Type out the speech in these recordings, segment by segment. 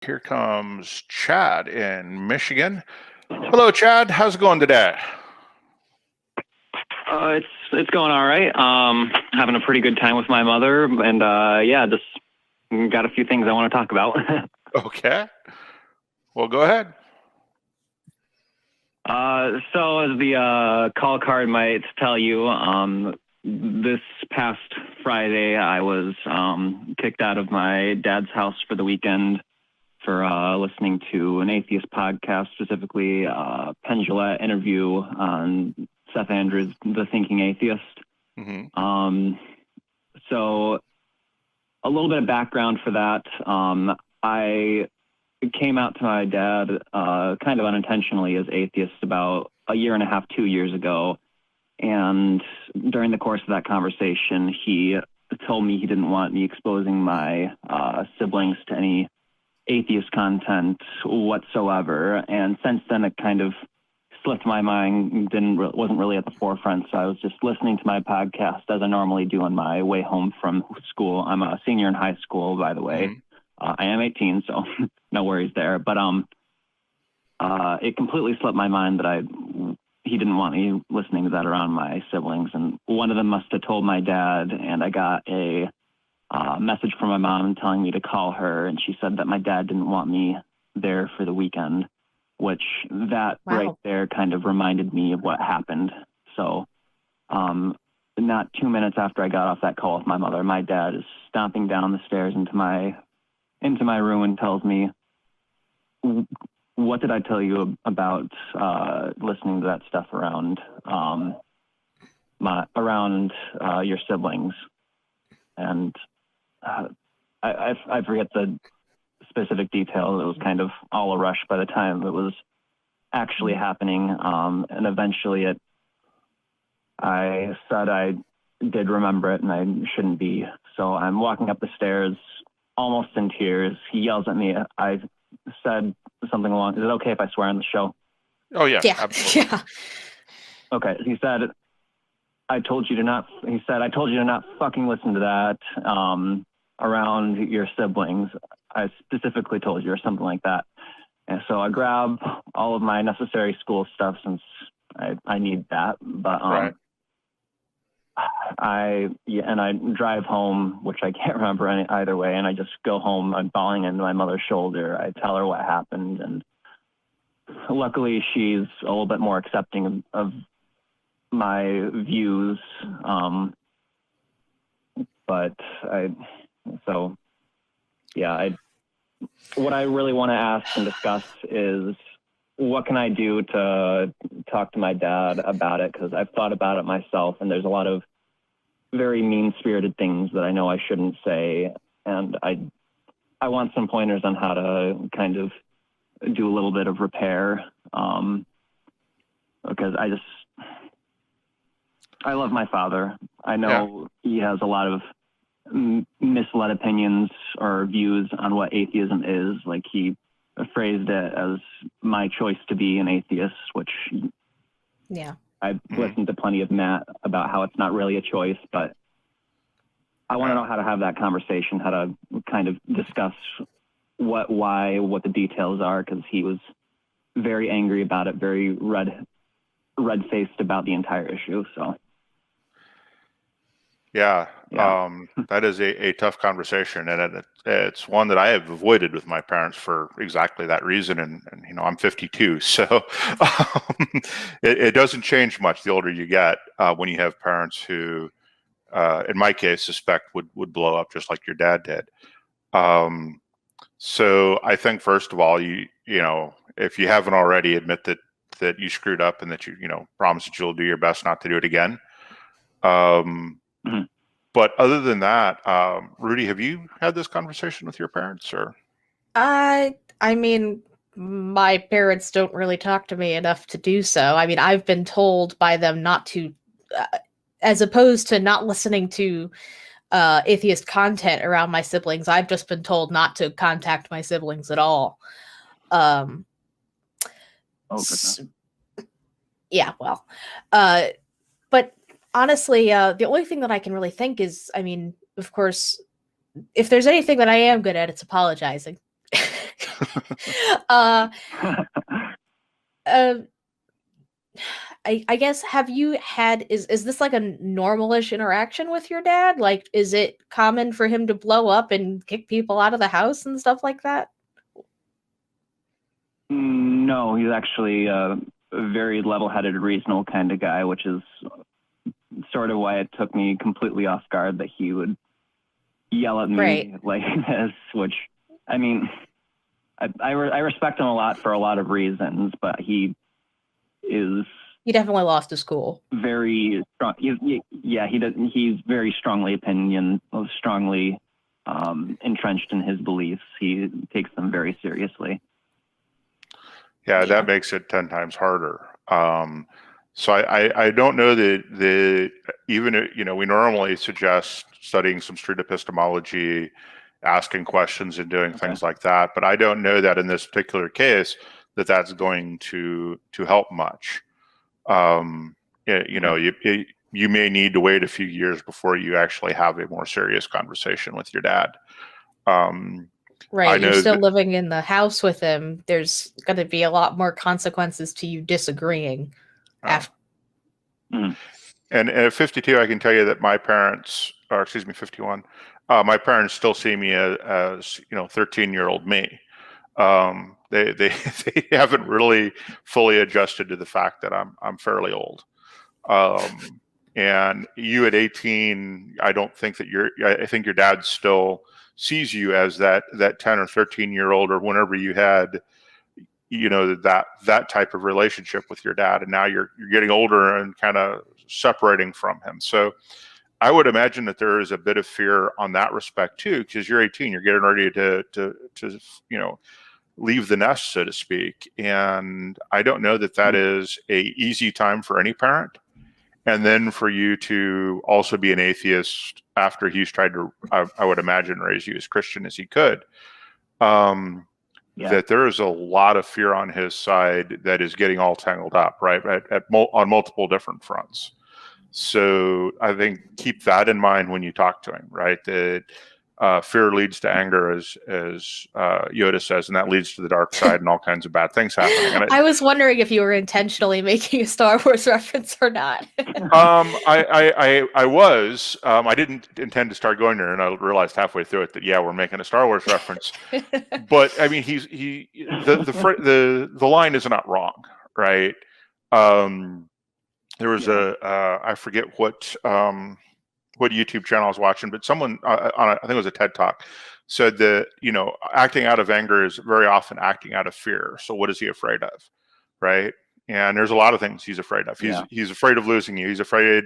Here comes Chad in Michigan. Hello, Chad. How's it going today? It's going all right. Having a pretty good time with my mother, and just got a few things I want to talk about. Okay. Well, go ahead. So as the call card might tell you, this past Friday I was kicked out of my dad's house for the weekend for listening to an atheist podcast, specifically Penn Jillette interview on Seth Andrews, The Thinking Atheist. Mm-hmm. So a little bit of background for that. I came out to my dad kind of unintentionally as atheist about a year and a half, 2 years ago. And during the course of that conversation, he told me he didn't want me exposing my siblings to any atheist content whatsoever. And since then, it kind of slipped my mind, wasn't really at the forefront. So I was just listening to my podcast as I normally do on my way home from school. I'm a senior in high school, by the way. Mm-hmm. I am 18, so no worries there. But it completely slipped my mind that he didn't want me listening to that around my siblings. And one of them must have told my dad, and I got a message from my mom telling me to call her, and she said that my dad didn't want me there for the weekend, which right there kind of reminded me of what happened. So not 2 minutes after I got off that call with my mother, my dad is stomping down the stairs into my room and tells me, "What did I tell you about listening to that stuff around your siblings?" And I forget the specific details. It was kind of all a rush by the time it was actually happening. And eventually I said I did remember it and I shouldn't be. So I'm walking up the stairs almost in tears. He yells at me. I said something along, "Is it okay if I swear on the show?" Oh yeah. Absolutely. Yeah. Okay. He said, I told you to not fucking listen to that around your siblings. I specifically told you, or something like that. And so I grab all of my necessary school stuff since I need that. But right. I drive home, which I can't remember either way. And I just go home. I'm falling into my mother's shoulder. I tell her what happened, and luckily she's a little bit more accepting of my views. What I really want to ask and discuss is, what can I do to talk to my dad about it? Because I've thought about it myself, and there's a lot of very mean-spirited things that I know I shouldn't say. And I want some pointers on how to kind of do a little bit of repair. Because I love my father. I know he has a lot of misled opinions or views on what atheism is. Like, he phrased it as my choice to be an atheist, which I've listened to plenty of Matt about how it's not really a choice, but I want to know how to have that conversation, how to kind of discuss what the details are, because he was very angry about it, very red-faced about the entire issue. So that is a tough conversation, and it's one that I have avoided with my parents for exactly that reason. And I'm 52, so it doesn't change much the older you get when you have parents who, in my case, suspect would blow up just like your dad did. So I think, first of all, you if you haven't already, admit that you screwed up and that you promise that you'll do your best not to do it again. But other than that, Rudy, have you had this conversation with your parents, or? I mean, my parents don't really talk to me enough to do so. I mean, I've been told by them not to, as opposed to not listening to atheist content around my siblings, I've just been told not to contact my siblings at all. But honestly, the only thing that I can really think is, I mean, of course, if there's anything that I am good at, it's apologizing. uh, uh, I guess, have you had, is this like a normalish interaction with your dad? Like, is it common for him to blow up and kick people out of the house and stuff like that? No, he's actually a very level-headed, reasonable kind of guy, which is sort of why it took me completely off guard that he would yell at me like this, which, I mean, I respect him a lot for a lot of reasons, but he definitely lost his cool. Very strong. He's very strongly entrenched in his beliefs. He takes them very seriously. Yeah, that makes it 10 times harder. So I don't know that even, we normally suggest studying some street epistemology, asking questions and doing things like that. But I don't know that in this particular case that's going to help much. You may need to wait a few years before you actually have a more serious conversation with your dad. Right, you're still living in the house with him. There's going to be a lot more consequences to you disagreeing. After. Mm-hmm. And at 52, I can tell you that my parents, or excuse me, 51, my parents still see me as 13-year-old me. They haven't really fully adjusted to the fact that I'm fairly old. And you at 18, I don't think that I think your dad still sees you as that 10 or 13-year-old, or whenever you had, that type of relationship with your dad, and now you're getting older and kind of separating from him. So I would imagine that there is a bit of fear on that respect too, because you're 18, you're getting ready to leave the nest, so to speak. And I don't know that is a easy time for any parent. And then for you to also be an atheist after he's tried to, I would imagine, raise you as Christian as he could, that there is a lot of fear on his side that is getting all tangled up, right, on multiple different fronts. So I think keep that in mind when you talk to him, right? That fear leads to anger, as Yoda says, and that leads to the dark side and all kinds of bad things happening. And I was wondering if you were intentionally making a Star Wars reference or not. I was. I didn't intend to start going there, and I realized halfway through it that we're making a Star Wars reference. But I mean, the line is not wrong, right? There was I forget what YouTube channel I was watching, but someone I think it was a TED Talk, said that acting out of anger is very often acting out of fear. So what is he afraid of, right? And there's a lot of things he's afraid of. He's afraid of losing you. He's afraid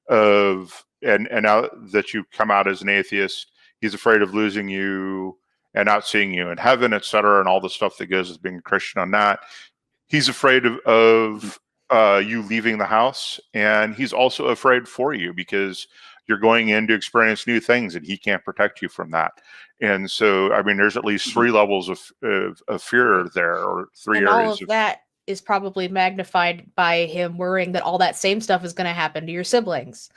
of and now that you come out as an atheist, he's afraid of losing you and not seeing you in heaven, etc., and all the stuff that goes with being a Christian on that. He's afraid of you leaving the house, and he's also afraid for you because you're going in to experience new things, and he can't protect you from that. And so, I mean, there's at least 3 levels of fear there, or 3 and areas. All of that is probably magnified by him worrying that all that same stuff is going to happen to your siblings.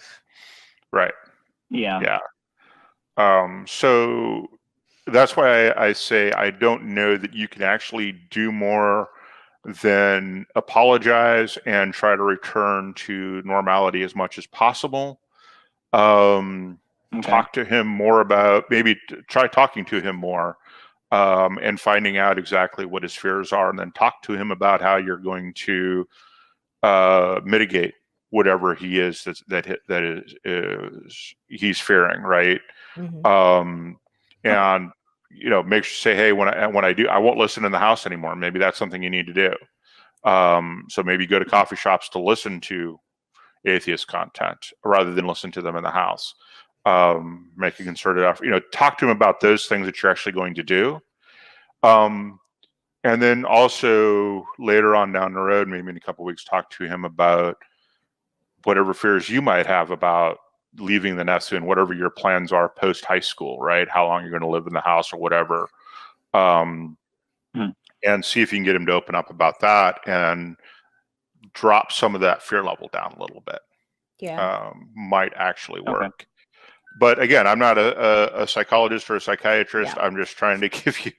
Right. Yeah. So that's why I say I don't know that you can actually do more than apologize and try to return to normality as much as possible. Talk to him more about, maybe try talking to him more, and finding out exactly what his fears are, and then talk to him about how you're going to mitigate whatever he is that is he's fearing, right? Mm-hmm. And make sure, say, hey, when I do, I won't listen in the house anymore. Maybe that's something you need to do. So maybe go to coffee shops to listen to atheist content rather than listen to them in the house. Make a concerted effort. Talk to him about those things that you're actually going to do. And then also later on down the road, maybe in a couple of weeks, talk to him about whatever fears you might have about leaving the nest and whatever your plans are post high school, right? How long you're going to live in the house or whatever. And see if you can get him to open up about that and drop some of that fear level down a little bit. Yeah. Might actually work. But again, I'm not a psychologist or a psychiatrist. Yeah. I'm just trying to give you.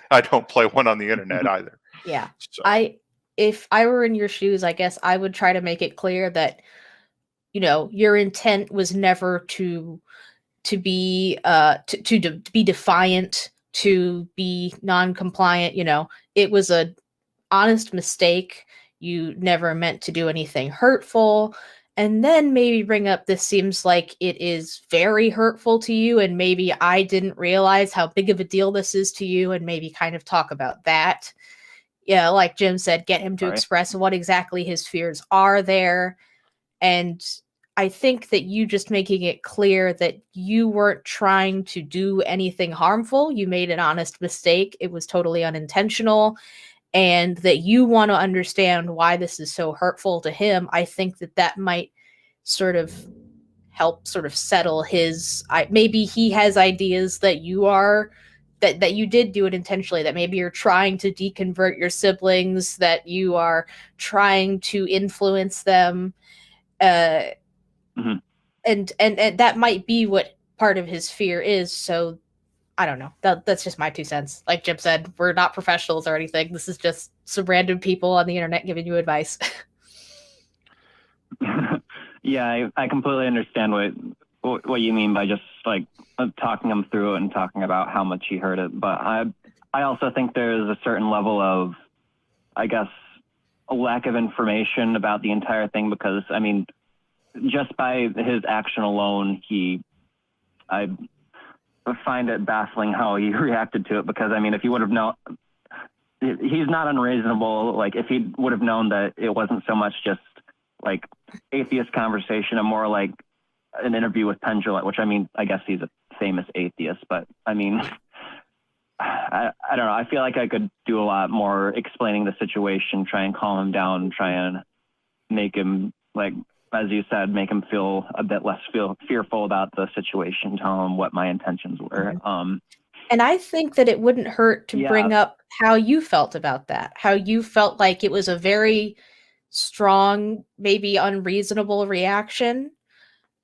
I don't play one on the internet either. Yeah. So. If I were in your shoes, I guess I would try to make it clear that, you know, your intent was never to be to be defiant, to be non-compliant. You know, it was a honest mistake. You never meant to do anything hurtful. And then maybe bring up, this seems like it is very hurtful to you, and maybe I didn't realize how big of a deal this is to you, and maybe kind of talk about that. Yeah, like Jim said, get him to express what exactly his fears are there. And I think that you just making it clear that you weren't trying to do anything harmful. You made an honest mistake. It was totally unintentional. And that you want to understand why this is so hurtful to him. I think that that might sort of help sort of settle his, maybe he has ideas that you are, that you did do it intentionally, that maybe you're trying to deconvert your siblings, that you are trying to influence them. And that might be what part of his fear is. So I don't know. That's just my 2 cents. Like Jim said, we're not professionals or anything. This is just some random people on the internet giving you advice. Yeah, I completely understand what you mean by just like talking him through it and talking about how much he heard it. But I also think there's a certain level of, I guess, a lack of information about the entire thing, because I mean, just by his action alone, I find it baffling how he reacted to it, because I mean, if he would have known, he's not unreasonable. Like if he would have known that it wasn't so much just like atheist conversation and more like an interview with Penn Jillette, which I mean, I guess he's a famous atheist, but I mean, I don't know. I feel like I could do a lot more explaining the situation, try and calm him down, try and make him, like, as you said, make him feel a bit less fearful about the situation, tell him what my intentions were. And I think that it wouldn't hurt to bring up how you felt about that, how you felt like it was a very strong, maybe unreasonable reaction,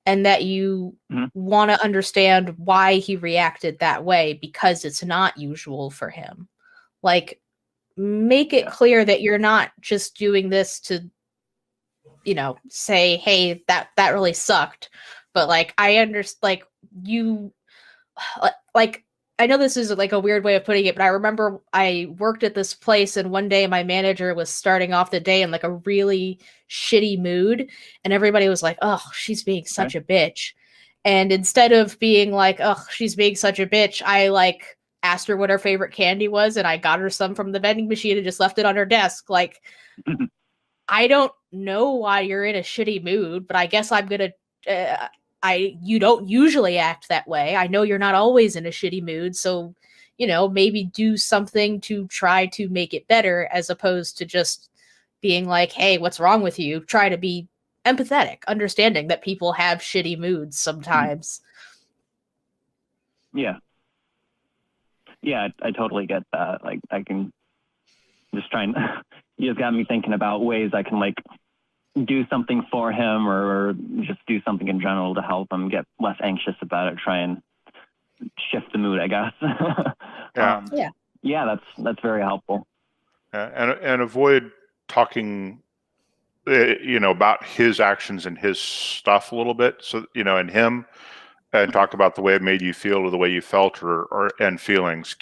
and that you want to understand why he reacted that way, because it's not usual for him. Like, make it clear that you're not just doing this to, you know, say, hey, that really sucked. But like, I understand, like, you, like, I know this is like a weird way of putting it, but I remember I worked at this place, and one day my manager was starting off the day in like a really shitty mood, and everybody was like, oh, she's being such a bitch. And instead of being like, oh, she's being such a bitch, I like asked her what her favorite candy was, and I got her some from the vending machine and just left it on her desk. Like, I don't know why you're in a shitty mood, but I guess I'm gonna you don't usually act that way. I know you're not always in a shitty mood, so, you know, maybe do something to try to make it better, as opposed to just being like, hey, what's wrong with you? Try to be empathetic, understanding that people have shitty moods sometimes. Yeah, I totally get that. Like, I can just try and you just got me thinking about ways I can like do something for him, or just do something in general to help him get less anxious about it, try and shift the mood, I guess. That's very helpful. And avoid talking, you know, about his actions and his stuff a little bit. So, you know, and him, and talk about the way it made you feel, or the way you felt, and feelings.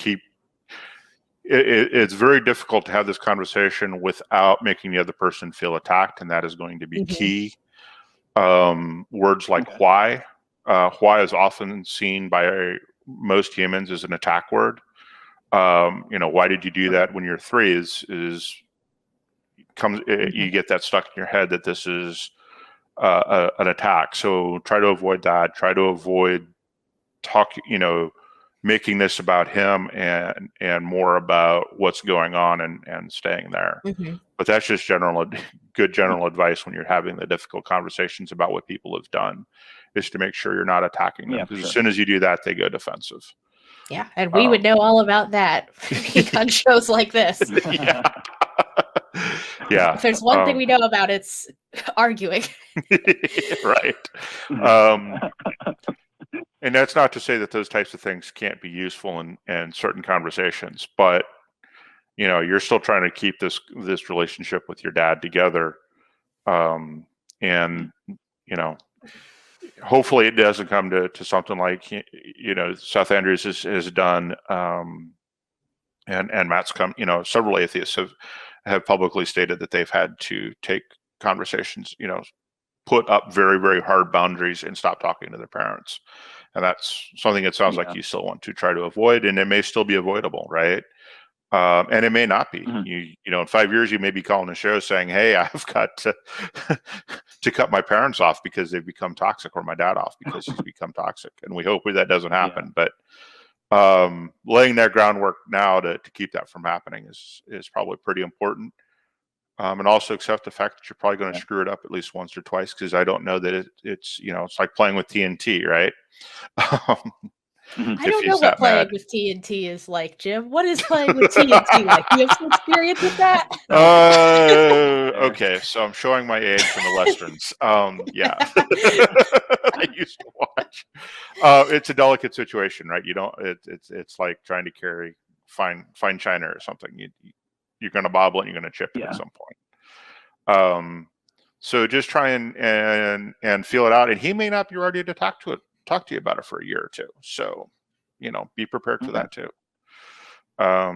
It's very difficult to have this conversation without making the other person feel attacked, and that is going to be key. Words like why is often seen by most humans as an attack word. You know, why did you do that when you're 3 you get that stuck in your head that this is an attack. So try to avoid that. Try to avoid making this about him, and more about what's going on, and staying there. But that's just good general advice when you're having the difficult conversations about what people have done, is to make sure you're not attacking them, because as soon as you do that, they go defensive. Yeah, and we would know all about that on shows like this. Yeah. If there's one thing we know about, it's arguing. Right. And that's not to say that those types of things can't be useful in certain conversations, but you're still trying to keep this relationship with your dad together, and hopefully it doesn't come to something like Seth Andrews has done, and Matt's come. Several atheists have publicly stated that they've had to take conversations, put up very, very hard boundaries and stop talking to their parents. And that's something it sounds like you still want to try to avoid, and it may still be avoidable, right? And it may not be. In 5 years, you may be calling a show saying, "Hey, I've got to cut my parents off because they've become toxic, or my dad off because he's become toxic." And we hope that doesn't happen. But laying that groundwork now to keep that from happening is probably pretty important. And also accept the fact that you're probably going to screw it up at least once or twice, because I don't know that it's like playing with TNT, right? I don't know what playing with TNT is like, Jim. What is playing with TNT like? You have some experience with that? Okay, so I'm showing my age from the Westerns. Yeah, I used to watch. It's a delicate situation, right? You don't. It's like trying to carry fine china or something. You're going to bobble it and you're going to chip it at some point. So just try and feel it out. And he may not be ready to talk to you about it for a year or two. So, be prepared for that too. All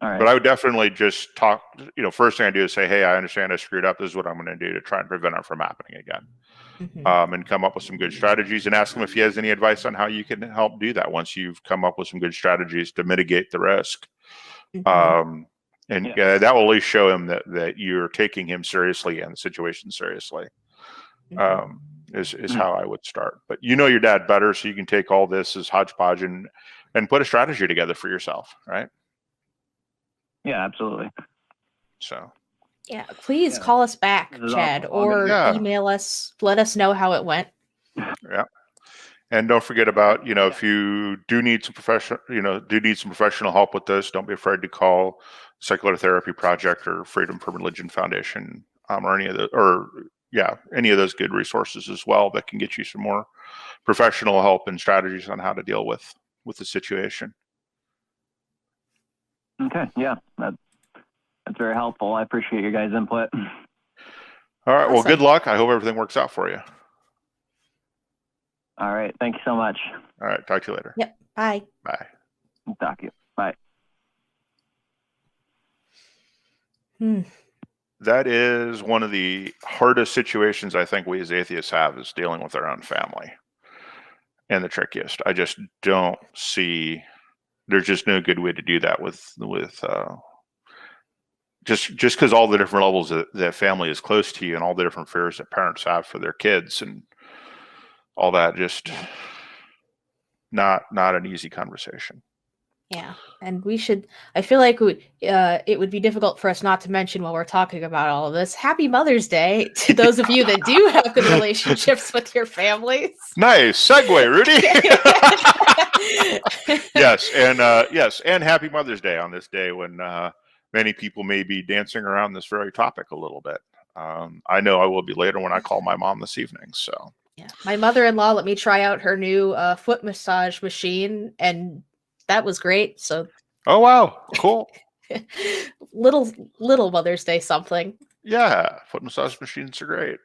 right. But I would definitely just talk, first thing I do is say, "Hey, I understand I screwed up. This is what I'm going to do to try and prevent it from happening again." And come up with some good strategies, and ask him if he has any advice on how you can help do that once you've come up with some good strategies to mitigate the risk. And that will at least show him that you're taking him seriously and the situation seriously. Is how I would start. But your dad better, so you can take all this as hodgepodge and put a strategy together for yourself, right? Yeah, absolutely. So. Yeah, please call us back, Chad, or email us. Let us know how it went. Yeah. And don't forget about, if you do need some professional help with this, don't be afraid to call Secular Therapy Project or Freedom from Religion Foundation, or any of those good resources as well that can get you some more professional help and strategies on how to deal with the situation. Okay. Yeah. That's very helpful. I appreciate your guys' input. All right. Awesome. Well, good luck. I hope everything works out for you. All right. Thank you so much. All right. Talk to you later. Yep. Bye. Bye. Talk to you. Bye. That is one of the hardest situations I think we as atheists have, is dealing with our own family. And the trickiest. I just don't see, there's just no good way to do that with just because all the different levels that family is close to you, and all the different fears that parents have for their kids and all that, just not an easy conversation. Yeah, and I feel like it would be difficult for us not to mention, while we're talking about all of this, Happy Mother's Day to those of you that do have good relationships with your families. Nice segue, Rudy. Yes, and Happy Mother's Day on this day when many people may be dancing around this very topic a little bit. I know I will be later when I call my mom this evening. So yeah, my mother-in-law let me try out her new foot massage machine, and that was great. So, oh wow, cool. little Mother's Day something. Yeah, foot massage machines are great.